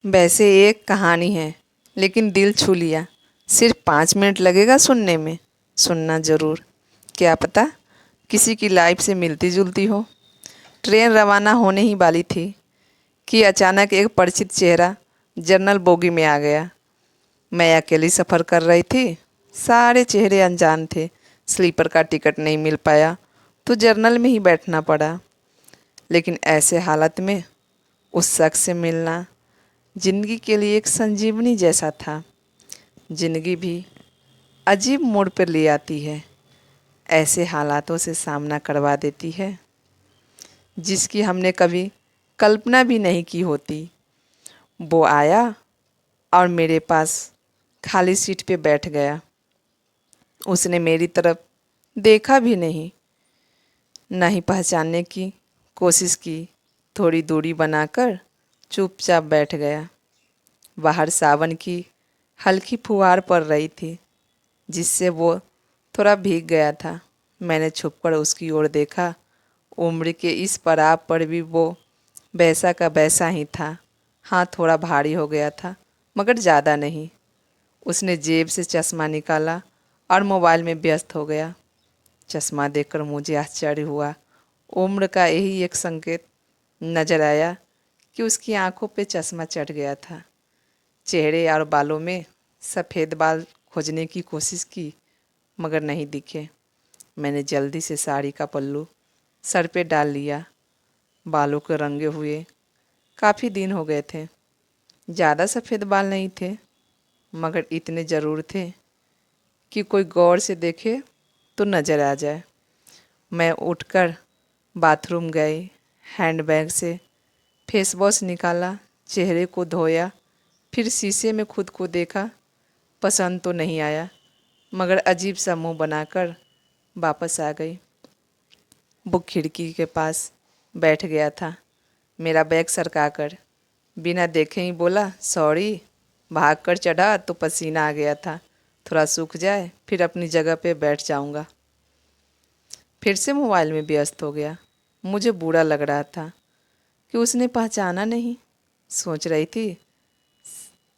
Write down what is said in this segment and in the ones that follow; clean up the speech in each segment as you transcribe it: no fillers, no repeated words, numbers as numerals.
वैसे एक कहानी है, लेकिन दिल छू लिया। सिर्फ 5 मिनट लगेगा सुनने में। सुनना ज़रूर। क्या पता किसी की लाइफ से मिलती जुलती हो। ट्रेन रवाना होने ही वाली थी कि अचानक एक परिचित चेहरा जनरल बोगी में आ गया। मैं अकेली सफ़र कर रही थी। सारे चेहरे अनजान थे। स्लीपर का टिकट नहीं मिल पाया तो जर्नल में ही बैठना पड़ा। लेकिन ऐसे हालत में उस शख्स से मिलना जिंदगी के लिए एक संजीवनी जैसा था। जिंदगी भी अजीब मोड़ पर ले आती है। ऐसे हालातों से सामना करवा देती है जिसकी हमने कभी कल्पना भी नहीं की होती। वो आया और मेरे पास खाली सीट पे बैठ गया। उसने मेरी तरफ देखा भी नहीं, ना ही पहचानने की कोशिश की। थोड़ी दूरी बनाकर चुपचाप बैठ गया। बाहर सावन की हल्की फुहार पड़ रही थी, जिससे वो थोड़ा भीग गया था। मैंने छुपकर उसकी ओर देखा। उम्र के इस पड़ाव पर भी वो वैसा का वैसा ही था। हाँ, थोड़ा भारी हो गया था, मगर ज़्यादा नहीं। उसने जेब से चश्मा निकाला और मोबाइल में व्यस्त हो गया। चश्मा देखकर मुझे आश्चर्य हुआ। उम्र का यही एक संकेत नजर आया कि उसकी आंखों पे चश्मा चढ़ गया था। चेहरे और बालों में सफ़ेद बाल खोजने की कोशिश की, मगर नहीं दिखे। मैंने जल्दी से साड़ी का पल्लू सर पे डाल लिया। बालों को रंगे हुए काफ़ी दिन हो गए थे। ज़्यादा सफ़ेद बाल नहीं थे, मगर इतने ज़रूर थे कि कोई गौर से देखे तो नज़र आ जाए। मैं उठकर बाथरूम गई। हैंडबैग से फेस वॉश निकाला, चेहरे को धोया, फिर शीशे में खुद को देखा। पसंद तो नहीं आया, मगर अजीब सा मुंह बनाकर वापस आ गई। वो खिड़की के पास बैठ गया था, मेरा बैग सरकाकर। बिना देखे ही बोला, सॉरी। भागकर चढ़ा तो पसीना आ गया था। थोड़ा सूख जाए फिर अपनी जगह पे बैठ जाऊंगा। फिर से मोबाइल में व्यस्त हो गया। मुझे बुरा लग रहा था कि उसने पहचाना नहीं। सोच रही थी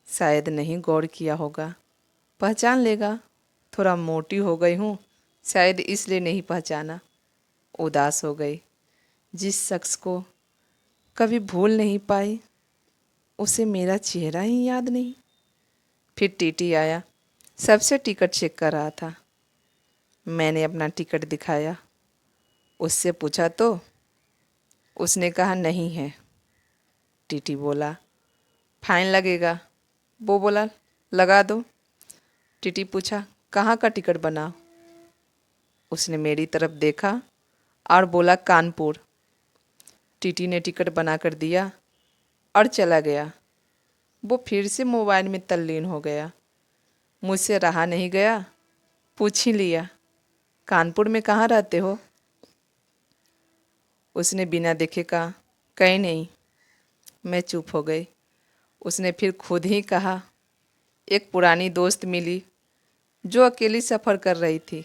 शायद नहीं गौर किया होगा, पहचान लेगा। थोड़ा मोटी हो गई हूँ, शायद इसलिए नहीं पहचाना। उदास हो गई। जिस शख्स को कभी भूल नहीं पाई, उसे मेरा चेहरा ही याद नहीं। फिर टीटी आया, सबसे टिकट चेक कर रहा था। मैंने अपना टिकट दिखाया। उससे पूछा तो उसने कहा नहीं है। टीटी बोला फाइन लगेगा। वो बोला लगा दो। टीटी पूछा कहाँ का टिकट बनाओ। उसने मेरी तरफ देखा और बोला कानपुर। टीटी ने टिकट बना कर दिया और चला गया। वो फिर से मोबाइल में तल्लीन हो गया। मुझसे रहा नहीं गया, पूछ ही लिया, कानपुर में कहाँ रहते हो। उसने बिना देखे कहा कहीं नहीं। मैं चुप हो गई। उसने फिर खुद ही कहा एक पुरानी दोस्त मिली जो अकेली सफ़र कर रही थी।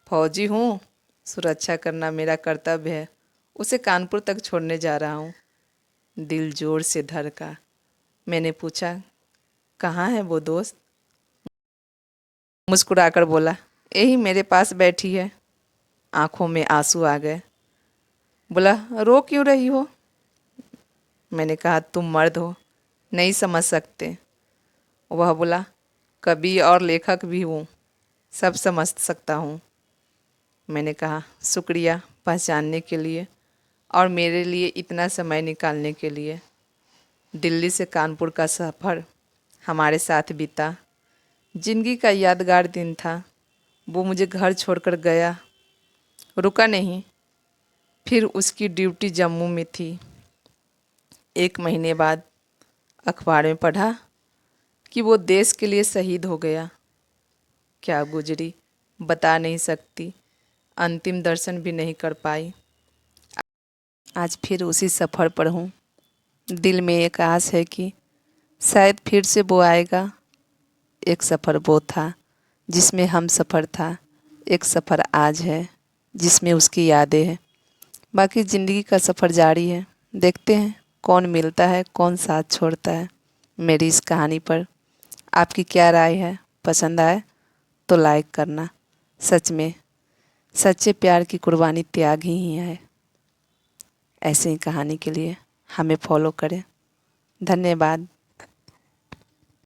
फौजी हूँ, सुरक्षा करना मेरा कर्तव्य है। उसे कानपुर तक छोड़ने जा रहा हूँ। दिल जोर से धड़का। मैंने पूछा कहाँ है वो दोस्त। मुस्कुराकर बोला यही मेरे पास बैठी है। आंखों में आंसू आ गए। बोला रो क्यों रही हो। मैंने कहा तुम मर्द हो, नहीं समझ सकते। वह बोला कवि और लेखक भी हूँ, सब समझ सकता हूँ। मैंने कहा शुक्रिया पहचानने के लिए और मेरे लिए इतना समय निकालने के लिए। दिल्ली से कानपुर का सफ़र हमारे साथ बीता। जिंदगी का यादगार दिन था। वो मुझे घर छोड़कर गया, रुका नहीं। फिर उसकी ड्यूटी जम्मू में थी। 1 महीने बाद अखबार में पढ़ा कि वो देश के लिए शहीद हो गया। क्या गुजरी बता नहीं सकती। अंतिम दर्शन भी नहीं कर पाई। आज फिर उसी सफ़र पर हूँ। दिल में एक आस है कि शायद फिर से वो आएगा। एक सफ़र वो था जिसमें हम सफ़र था। एक सफ़र आज है जिसमें उसकी यादें हैं। बाकी ज़िंदगी का सफ़र जारी है। देखते हैं कौन मिलता है, कौन साथ छोड़ता है। मेरी इस कहानी पर आपकी क्या राय है? पसंद आए तो लाइक करना। सच में सच्चे प्यार की कुर्बानी त्याग ही है। ऐसे ही कहानी के लिए हमें फॉलो करें। धन्यवाद।